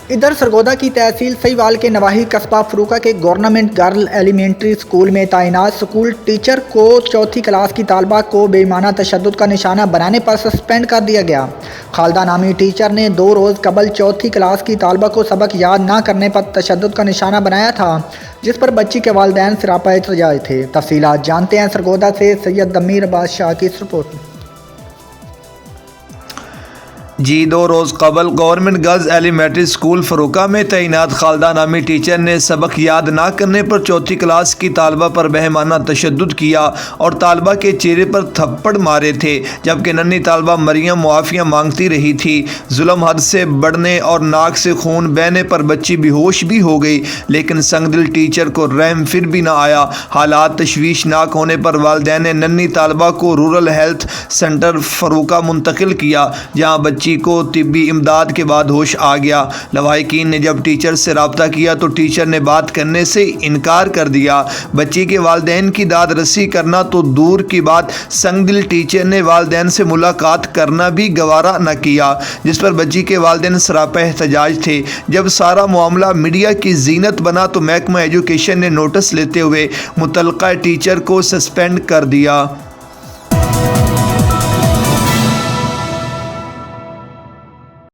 ادھر سرگودا کی تحصیل سہیوال کے نواحی قصبہ فروقہ کے گورنمنٹ گرل ایلیمنٹری اسکول میں تعینات اسکول ٹیچر کو چوتھی کلاس کی طالبہ کو بے ایمانہ تشدد کا نشانہ بنانے پر سسپینڈ کر دیا گیا۔ خالدہ نامی ٹیچر نے 2 روز قبل چوتھی کلاس کی طالبہ کو سبق یاد نہ کرنے پر تشدد کا نشانہ بنایا تھا، جس پر بچی کے والدین سراپا احتجاج تھے۔ تفصیلات جانتے ہیں سرگودا سے سید ضمیر عباس شاہ کی اس رپورٹ میں۔ 2 روز قبل گورنمنٹ گرلز ایلیمنٹری اسکول فروقہ میں تعینات خالدہ نامی ٹیچر نے سبق یاد نہ کرنے پر چوتھی کلاس کی طالبہ پر بہیمانہ تشدد کیا اور طالبہ کے چہرے پر تھپڑ مارے تھے، جبکہ ننھی طالبہ مریم معافیاں مانگتی رہی تھی۔ ظلم حد سے بڑھنے اور ناک سے خون بہنے پر بچی بے ہوش بھی ہو گئی، لیکن سنگ دل ٹیچر کو رحم پھر بھی نہ آیا۔ حالات تشویشناک ہونے پر والدین نے ننھی طالبہ کو رورل ہیلتھ سینٹر فروقہ منتقل کیا، جہاں بچی کو طبی امداد کے بعد ہوش آ گیا۔ لواحقین نے جب ٹیچر سے رابطہ کیا تو ٹیچر نے بات کرنے سے انکار کر دیا۔ بچی کے والدین کی داد رسی کرنا تو دور کی بات، سنگ دل ٹیچر نے والدین سے ملاقات کرنا بھی گوارا نہ کیا، جس پر بچی کے والدین سراپا احتجاج تھے۔ جب سارا معاملہ میڈیا کی زینت بنا تو محکمہ ایجوکیشن نے نوٹس لیتے ہوئے متعلقہ ٹیچر کو سسپینڈ کر دیا۔